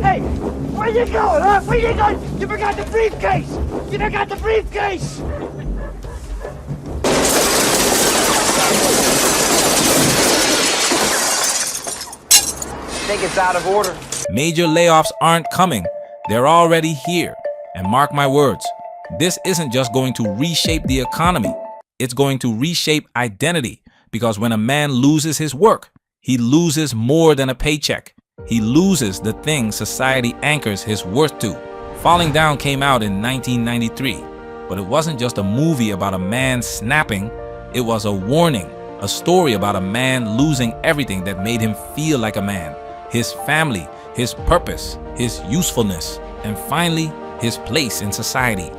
Hey, where you going, huh? Where you going? You forgot the briefcase! You forgot the briefcase! I think it's out of order. Major layoffs aren't coming. They're already here. And mark my words, this isn't just going to reshape the economy. It's going to reshape identity. Because when a man loses his work, he loses more than a paycheck. He loses the thing society anchors his worth to. Falling Down came out in 1993, but it wasn't just a movie about a man snapping. It was a warning, a story about a man losing everything that made him feel like a man. His family, his purpose, his usefulness, and finally, his place in society.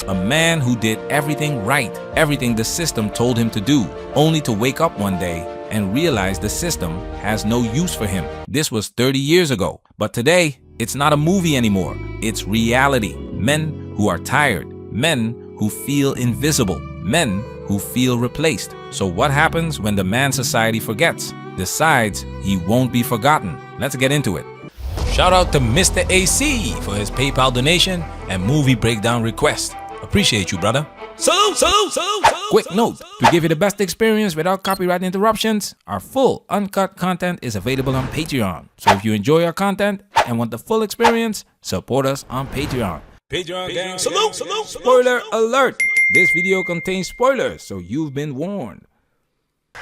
A man who did everything right, everything the system told him to do, only to wake up one day and realize the system has no use for him. This was 30 years ago, but today, it's not a movie anymore. It's reality. Men who are tired, men who feel invisible, men who feel replaced. So what happens when the man society forgets, decides he won't be forgotten? Let's get into it. Shout out to Mr. AC for his PayPal donation and movie breakdown request. Appreciate you, brother. Salute. Quick note, to give you the best experience without copyright interruptions, our full uncut content is available on Patreon. So if you enjoy our content and want the full experience, support us on Patreon. Patreon gang, salute. Spoiler alert! This video contains spoilers, so you've been warned.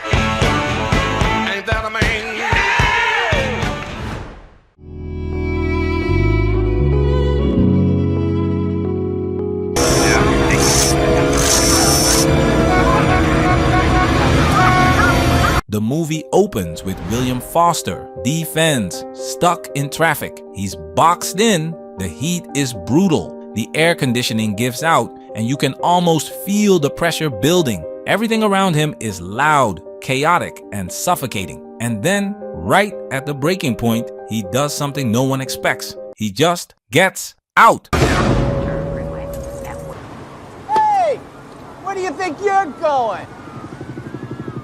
Ain't that a man? The movie opens with William Foster, defends, stuck in traffic. He's boxed in, the heat is brutal, the air conditioning gives out, and you can almost feel the pressure building. Everything around him is loud, chaotic, and suffocating. And then, right at the breaking point, he does something no one expects. He just gets out. Hey! Where do you think you're going?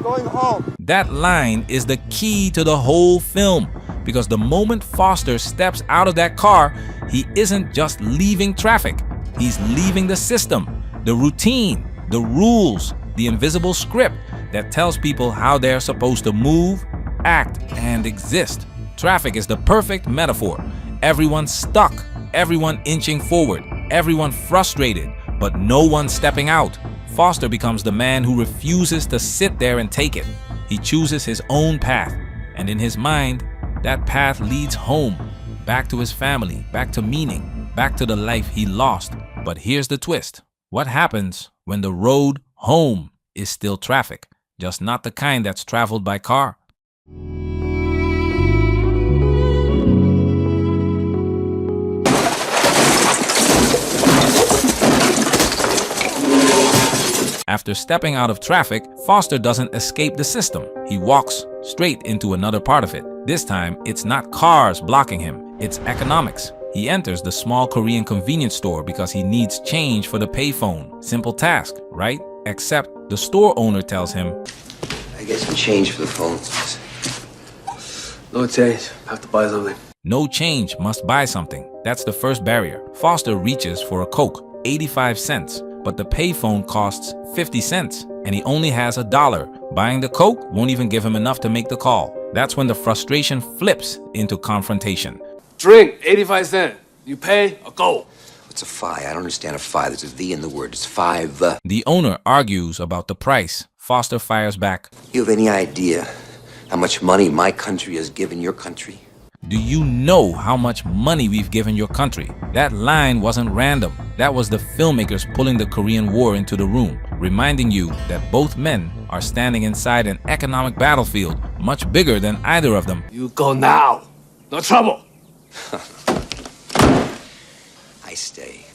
Going home. That line is the key to the whole film, because the moment Foster steps out of that car, he isn't just leaving traffic. He's leaving the system, the routine, the rules, the invisible script that tells people how they're supposed to move, act, and exist. Traffic is the perfect metaphor. Everyone stuck, everyone inching forward, everyone frustrated, but no one stepping out. Foster becomes the man who refuses to sit there and take it. He chooses his own path, and in his mind, that path leads home, back to his family, back to meaning, back to the life he lost. But here's the twist. What happens when the road home is still traffic, just not the kind that's traveled by car? After stepping out of traffic, Foster doesn't escape the system. He walks straight into another part of it. This time, it's not cars blocking him, it's economics. He enters the small Korean convenience store because he needs change for the payphone. Simple task, right? Except the store owner tells him, I get some change for the phone. No change. Have to buy something. no change, must buy something. That's the first barrier. Foster reaches for a Coke, 85 cents. But the payphone costs 50 cents and he only has $1. Buying the Coke won't even give him enough to make the call. That's when the frustration flips into confrontation. Drink, 85 cents. You pay, I'll go. What's a fi? I don't understand a fi. There's a V in the word. It's five. The owner argues about the price. Foster fires back. You have any idea how much money my country has given your country? Do you know how much money we've given your country? That line wasn't random. That was the filmmakers pulling the Korean War into the room, reminding you that both men are standing inside an economic battlefield much bigger than either of them. You go now. No trouble. I stay.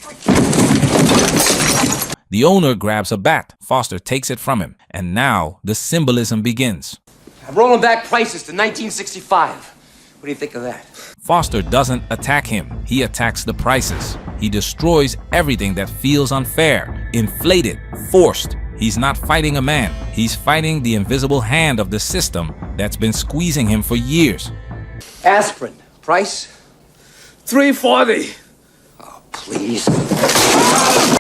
The owner grabs a bat. Foster takes it from him. And now the symbolism begins. I'm rolling back prices to 1965. What do you think of that? Foster doesn't attack him. He attacks the prices. He destroys everything that feels unfair, inflated, forced. He's not fighting a man. He's fighting the invisible hand of the system that's been squeezing him for years. Aspirin. Price? $3.40. Oh, please.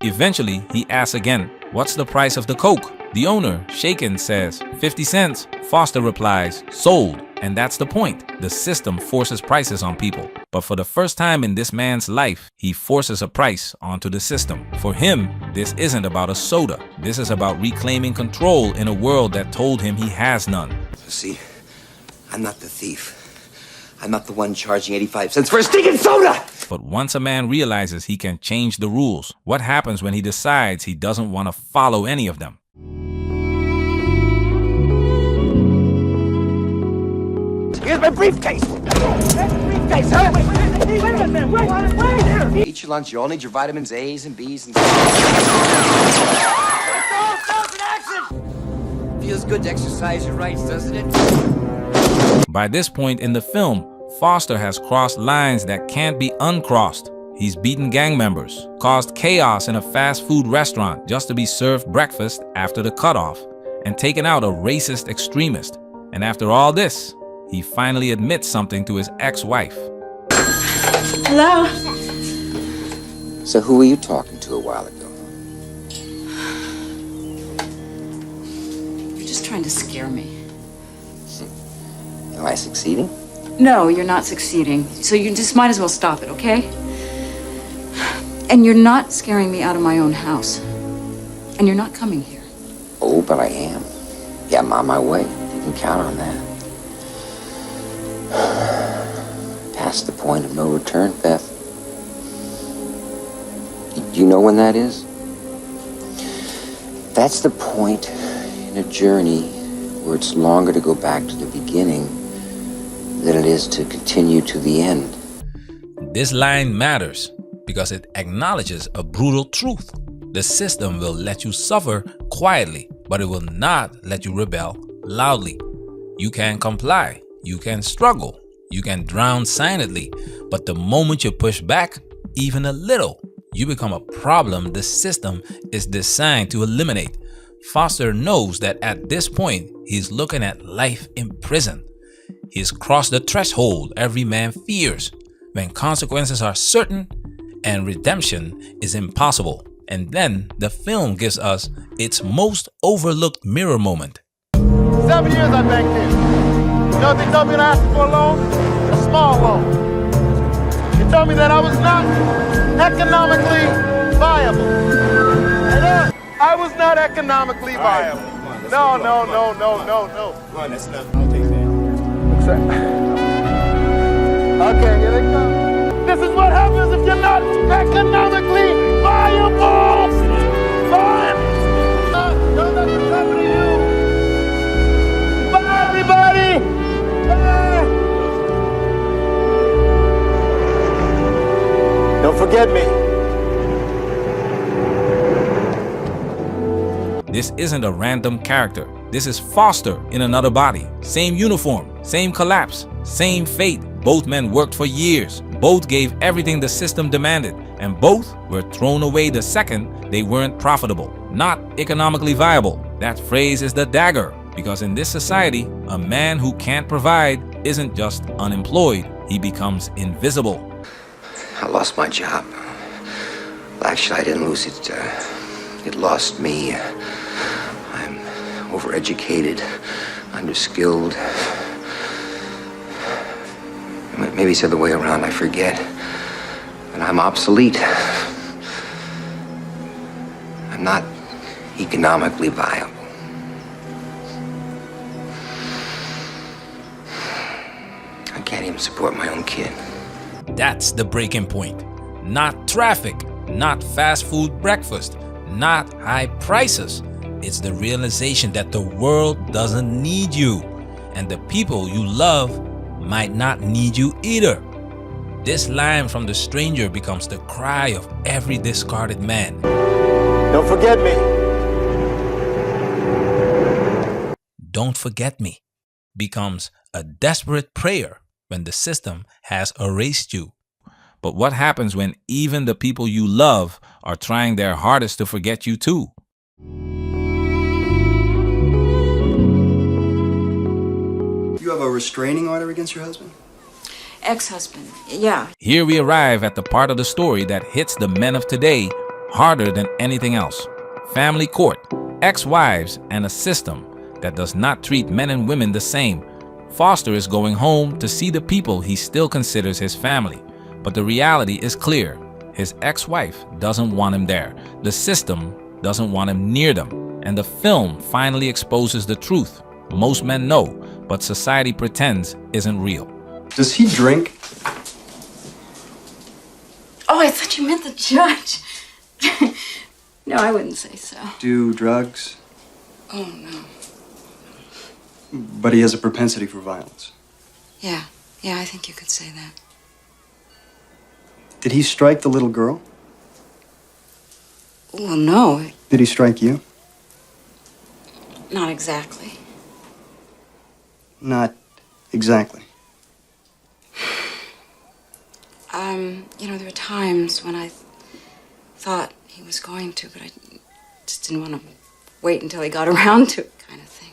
Eventually, he asks again, "What's the price of the Coke?" The owner, shaken, says, 50 cents. Foster replies, "Sold." And that's the point. The system forces prices on people. But for the first time in this man's life, he forces a price onto the system. For him, this isn't about a soda. This is about reclaiming control in a world that told him he has none. See, I'm not the thief. I'm not the one charging 85 cents for a stinking soda! But once a man realizes he can change the rules, what happens when he decides he doesn't want to follow any of them? Here's my briefcase! Briefcase, huh? Wait a minute, wait! Eat your lunch, you all need your vitamins A's and B's and C's. Feels good to exercise your rights, doesn't it? By this point in the film, Foster has crossed lines that can't be uncrossed. He's beaten gang members, caused chaos in a fast food restaurant just to be served breakfast after the cutoff, and taken out a racist extremist. And after all this, he finally admits something to his ex-wife. Hello? So who were you talking to a while ago? You're just trying to scare me. Am I succeeding? No, you're not succeeding. So you just might as well stop it, okay? And you're not scaring me out of my own house. And you're not coming here. Oh, but I am. Yeah, I'm on my way. You can count on that. Past the point of no return, Beth. Do you know when that is? That's the point in a journey where it's longer to go back to the beginning than it is to continue to the end. This line matters because it acknowledges a brutal truth. The system will let you suffer quietly, but it will not let you rebel loudly. You can comply, you can struggle, you can drown silently, but the moment you push back, even a little, you become a problem the system is designed to eliminate. Foster knows that at this point, he's looking at life in prison. He's crossed the threshold every man fears, when consequences are certain and redemption is impossible. And then the film gives us its most overlooked mirror moment. 7 years I banked in. You know what they told me when I asked for a loan? A small loan. They told me that I was not economically viable. And I was not economically viable. No. Come on, that's enough. I'll take that. Okay, here they come. This is what happens if you're not economically viable. Fine. Don't let this happen to you. Bye, everybody. Bye. Don't forget me. This isn't a random character. This is Foster in another body. Same uniform, same collapse, same fate. Both men worked for years. Both gave everything the system demanded. And both were thrown away the second they weren't profitable, not economically viable. That phrase is the dagger, because in this society, a man who can't provide isn't just unemployed, he becomes invisible. I lost my job. Well, actually, I didn't lose it. It lost me. I'm overeducated, underskilled. Maybe it's the other way around, I forget. But I'm obsolete. I'm not economically viable. I can't even support my own kid. That's the breaking point. Not traffic, not fast food breakfast, not high prices. It's the realization that the world doesn't need you, and the people you love might not need you either. This line from the stranger becomes the cry of every discarded man. Don't forget me. Don't forget me becomes a desperate prayer when the system has erased you. But what happens when even the people you love are trying their hardest to forget you too? You have a restraining order against your husband? Ex-husband, yeah. Here we arrive at the part of the story that hits the men of today harder than anything else. Family court, ex-wives, and a system that does not treat men and women the same. Foster is going home to see the people he still considers his family. But the reality is clear. His ex-wife doesn't want him there. The system doesn't want him near them. And the film finally exposes the truth. Most men know, but society pretends isn't real. Does he drink? Oh, I thought you meant the judge. No, I wouldn't say so. Do drugs? Oh, no. But he has a propensity for violence. Yeah, I think you could say that. Did he strike the little girl? Well, no, Did he strike you? not exactly. Not exactly. There were times when I thought he was going to, but I just didn't want to wait until he got around to it, kind of thing.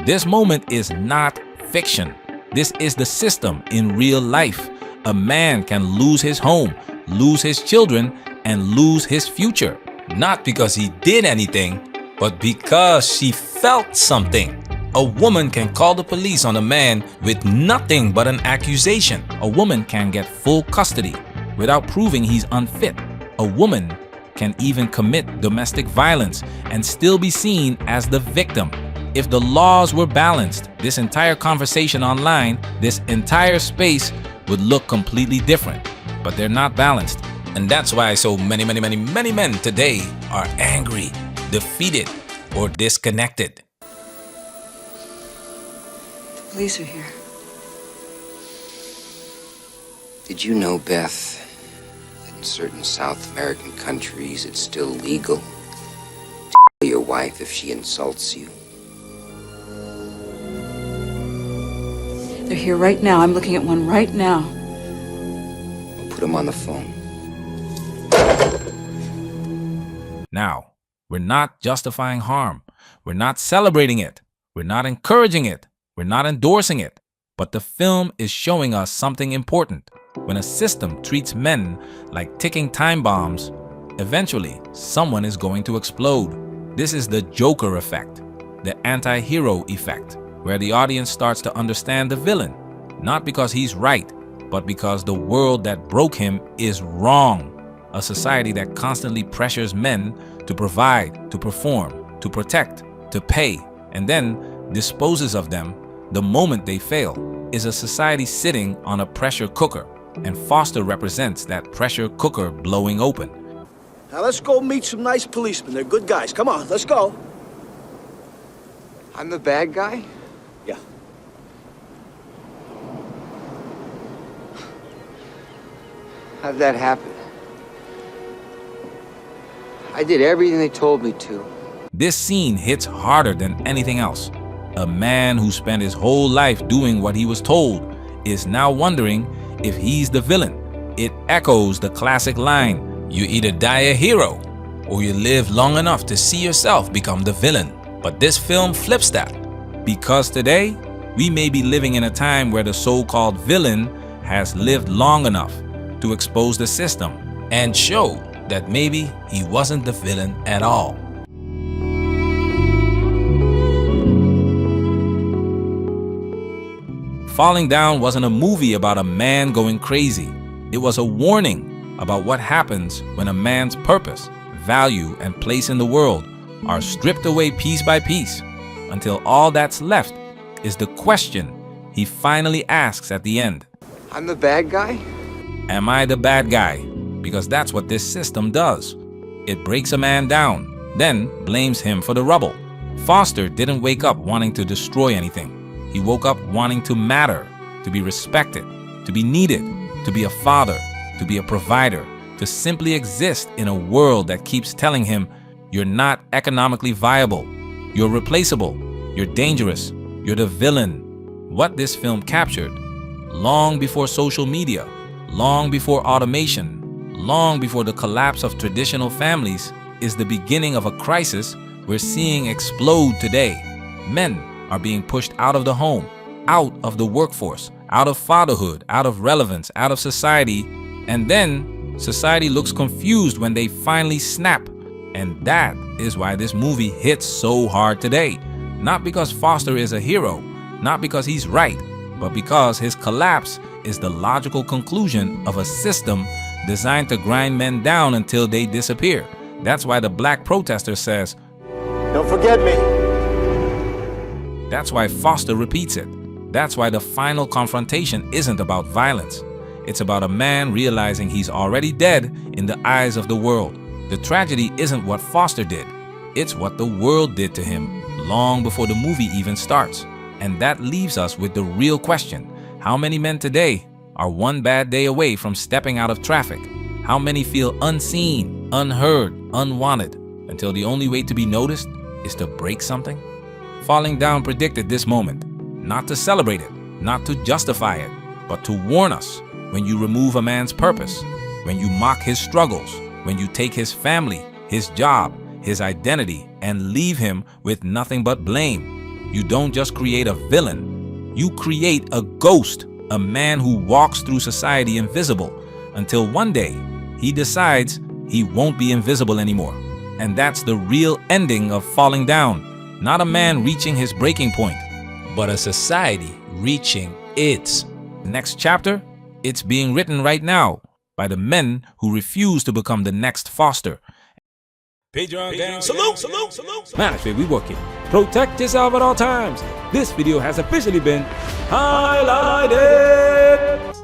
This moment is not fiction. This is the system in real life. A man can lose his home, lose his children, and lose his future. Not because he did anything, but because she felt something. A woman can call the police on a man with nothing but an accusation. A woman can get full custody without proving he's unfit. A woman can even commit domestic violence and still be seen as the victim. If the laws were balanced, this entire conversation online, this entire space would look completely different. But they're not balanced. And that's why so many men today are angry, defeated, or disconnected. The police are here. Did you know, Beth, that in certain South American countries it's still legal to kill your wife if she insults you? They're here right now. I'm looking at one right now. We'll put him on the phone. Now, we're not justifying harm. We're not celebrating it. We're not encouraging it. We're not endorsing it. But the film is showing us something important. When a system treats men like ticking time bombs, eventually someone is going to explode. This is the Joker effect, the anti-hero effect, where the audience starts to understand the villain, not because he's right, but because the world that broke him is wrong. A society that constantly pressures men to provide, to perform, to protect, to pay, and then disposes of them the moment they fail, is a society sitting on a pressure cooker, and Foster represents that pressure cooker blowing open. Now let's go meet some nice policemen. They're good guys. Come on, let's go. I'm the bad guy? Yeah. How'd that happen? I did everything they told me to. This scene hits harder than anything else. A man who spent his whole life doing what he was told is now wondering if he's the villain. It echoes the classic line, you either die a hero or you live long enough to see yourself become the villain. But this film flips that. Because today, we may be living in a time where the so-called villain has lived long enough to expose the system and show that maybe he wasn't the villain at all. Falling Down wasn't a movie about a man going crazy. It was a warning about what happens when a man's purpose, value, and place in the world are stripped away piece by piece until all that's left is the question he finally asks at the end. I'm the bad guy? Am I the bad guy? Because that's what this system does. It breaks a man down, then blames him for the rubble. Foster didn't wake up wanting to destroy anything. He woke up wanting to matter, to be respected, to be needed, to be a father, to be a provider, to simply exist in a world that keeps telling him, you're not economically viable, you're replaceable, you're dangerous, you're the villain. What this film captured, long before social media, long before automation, long before the collapse of traditional families, is the beginning of a crisis we're seeing explode today. Men are being pushed out of the home. out of the workforce, out of fatherhood, out of relevance, out of society, and then society looks confused when they finally snap. And that is why this movie hits so hard today. Not because Foster is a hero, not because he's right, but because his collapse is the logical conclusion of a system designed to grind men down until they disappear. That's why the black protester says, Don't forget me. that's why Foster repeats it. That's why the final confrontation isn't about violence. It's about a man realizing he's already dead in the eyes of the world. The tragedy isn't what Foster did. It's what the world did to him long before the movie even starts. And that leaves us with the real question. How many men today are one bad day away from stepping out of traffic? How many feel unseen, unheard, unwanted, until the only way to be noticed is to break something? Falling Down predicted this moment, not to celebrate it, not to justify it, but to warn us. When you remove a man's purpose, when you mock his struggles, when you take his family, his job, his identity, and leave him with nothing but blame, you don't just create a villain, you create a ghost, a man who walks through society invisible until one day he decides he won't be invisible anymore. And that's the real ending of Falling Down. Not a man reaching his breaking point, but a society reaching its next chapter. It's being written right now by the men who refuse to become the next Foster. Patreon gang, salute. Management, we working. Protect yourself at all times. This video has officially been highlighted.